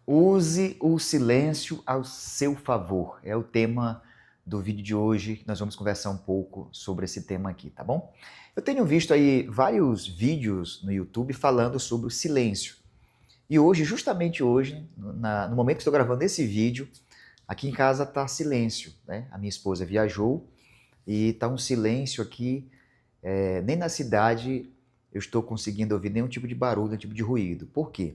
Use o silêncio ao seu favor. É o tema do vídeo de hoje. Nós vamos conversar um pouco sobre esse tema aqui, tá bom? Eu tenho visto aí vários vídeos no YouTube falando sobre o silêncio. E hoje, justamente hoje, no momento que estou gravando esse vídeo, aqui em casa está silêncio, né? A minha esposa viajou e está um silêncio aqui. Nem na cidade eu estou conseguindo ouvir nenhum tipo de barulho, nenhum tipo de ruído. Por quê?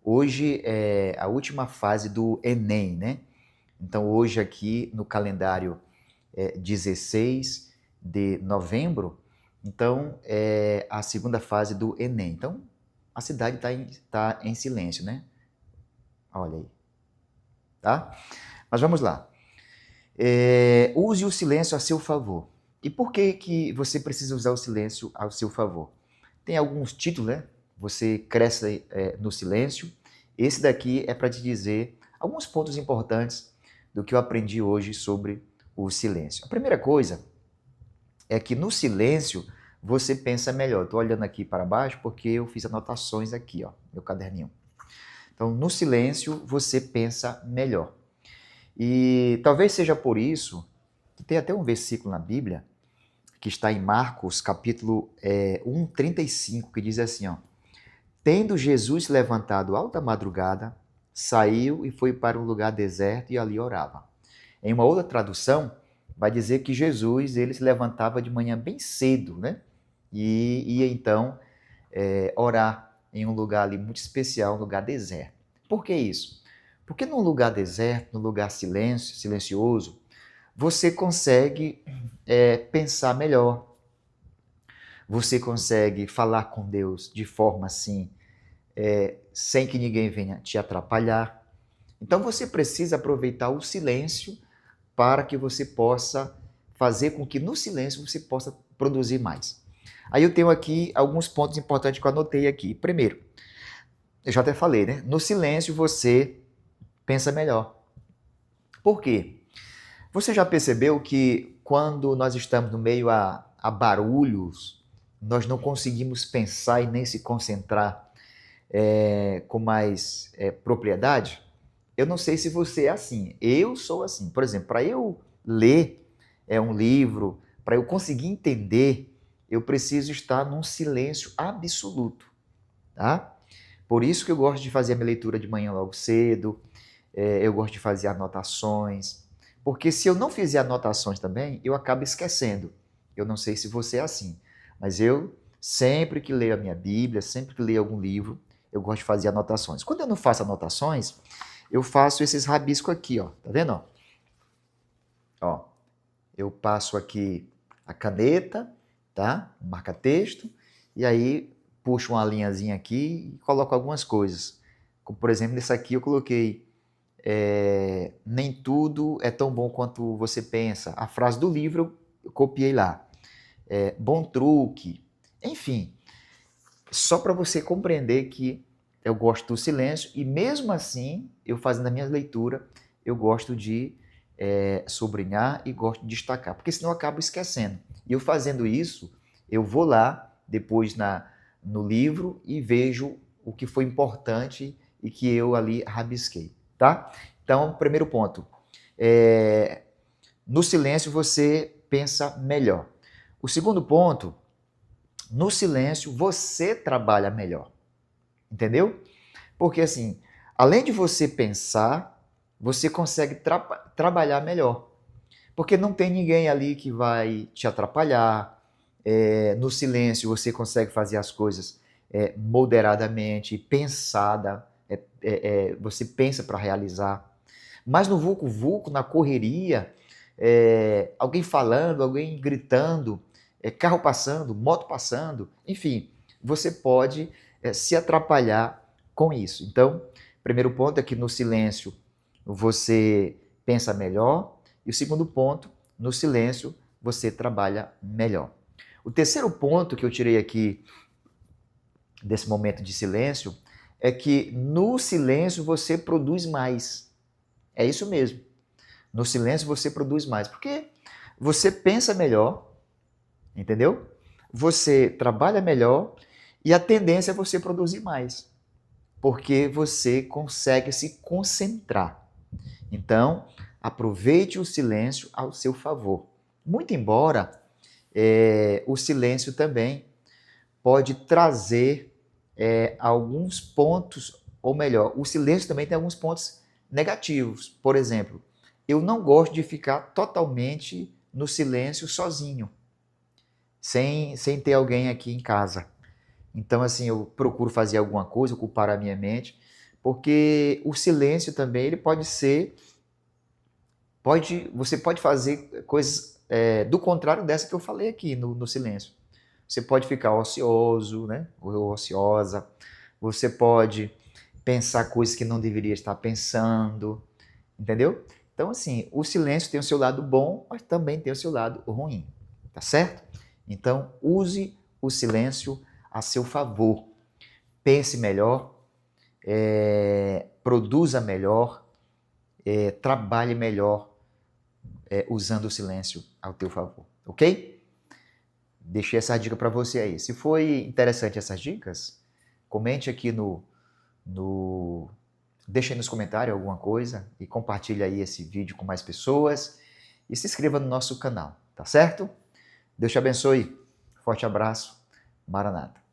Hoje é a última fase do Enem, né? Então hoje aqui no calendário 16 de novembro, então é a segunda fase do Enem. Então a cidade tá em silêncio, né? Olha aí, tá? Mas vamos lá. Use o silêncio a seu favor. E por que que você precisa usar o silêncio ao seu favor? Tem alguns títulos, né? Você cresce no silêncio. Esse daqui é para te dizer alguns pontos importantes do que eu aprendi hoje sobre o silêncio. A primeira coisa é que no silêncio você pensa melhor. Estou olhando aqui para baixo porque eu fiz anotações aqui, ó, meu caderninho. Então, no silêncio você pensa melhor. E talvez seja por isso que tem até um versículo na Bíblia que está em Marcos, capítulo 1:35, que diz assim, ó: Tendo Jesus se levantado alta madrugada, saiu e foi para um lugar deserto e ali orava. Em uma outra tradução, vai dizer que Jesus ele se levantava de manhã bem cedo, né? E ia então orar em um lugar ali muito especial, um lugar deserto. Por que isso? Porque num lugar deserto, num lugar silencioso, você consegue pensar melhor, você consegue falar com Deus de forma assim, sem que ninguém venha te atrapalhar. Então você precisa aproveitar o silêncio para que você possa fazer com que no silêncio você possa produzir mais. Aí eu tenho aqui alguns pontos importantes que eu anotei aqui. Primeiro, eu já até falei, né? No silêncio você pensa melhor. Por quê? Você já percebeu que quando nós estamos no meio a barulhos, nós não conseguimos pensar e nem se concentrar com mais propriedade? Eu não sei se você é assim. Eu sou assim. Por exemplo, para eu ler um livro, para eu conseguir entender, eu preciso estar num silêncio absoluto, tá? Por isso que eu gosto de fazer a minha leitura de manhã logo cedo, eu gosto de fazer anotações, porque se eu não fizer anotações também, eu acabo esquecendo. Eu não sei se você é assim, mas eu, sempre que leio a minha Bíblia, sempre que leio algum livro, eu gosto de fazer anotações. Quando eu não faço anotações, eu faço esses rabiscos aqui, ó. Tá vendo? Ó, eu passo aqui a caneta, tá? Um marca-texto, e aí puxo uma linhazinha aqui e coloco algumas coisas. Como, por exemplo, nesse aqui eu coloquei nem tudo é tão bom quanto você pensa. A frase do livro eu copiei lá. Bom truque. Enfim, só para você compreender que eu gosto do silêncio e mesmo assim, eu fazendo a minha leitura, eu gosto de sublinhar e gosto de destacar, porque senão eu acabo esquecendo. E eu fazendo isso, eu vou lá depois no livro e vejo o que foi importante e que eu ali rabisquei, tá? Então, primeiro ponto, no silêncio você pensa melhor. O segundo ponto, no silêncio você trabalha melhor, entendeu? Porque assim, além de você pensar, você consegue trabalhar melhor. Porque não tem ninguém ali que vai te atrapalhar. No silêncio você consegue fazer as coisas moderadamente, pensada. Você pensa para realizar. Mas no vulco-vulco, na correria, alguém falando, alguém gritando, carro passando, moto passando, enfim, você pode se atrapalhar com isso. Então, primeiro ponto é que no silêncio você pensa melhor, e o segundo ponto, no silêncio você trabalha melhor. O terceiro ponto que eu tirei aqui desse momento de silêncio é que no silêncio você produz mais. É isso mesmo. No silêncio você produz mais, porque você pensa melhor, entendeu? Você trabalha melhor e a tendência é você produzir mais. porque você consegue se concentrar. Então, aproveite o silêncio ao seu favor. Muito embora o silêncio também pode trazer alguns pontos, ou melhor, o silêncio também tem alguns pontos negativos. Por exemplo, eu não gosto de ficar totalmente no silêncio sozinho, sem ter alguém aqui em casa. Então, assim, eu procuro fazer alguma coisa, ocupar a minha mente, porque o silêncio também ele pode ser, você pode fazer coisas do contrário dessa que eu falei aqui no silêncio. Você pode ficar ocioso, né? Ou ociosa. Você pode pensar coisas que não deveria estar pensando, entendeu? Então, assim, o silêncio tem o seu lado bom, mas também tem o seu lado ruim, tá certo? Então, use o silêncio a seu favor. Pense melhor, produza melhor, trabalhe melhor, usando o silêncio ao teu favor, ok? Deixei essa dica para você aí. Se foi interessante essas dicas, comente aqui deixa aí nos comentários alguma coisa e compartilha aí esse vídeo com mais pessoas e se inscreva no nosso canal, tá certo? Deus te abençoe. Forte abraço. Maranata.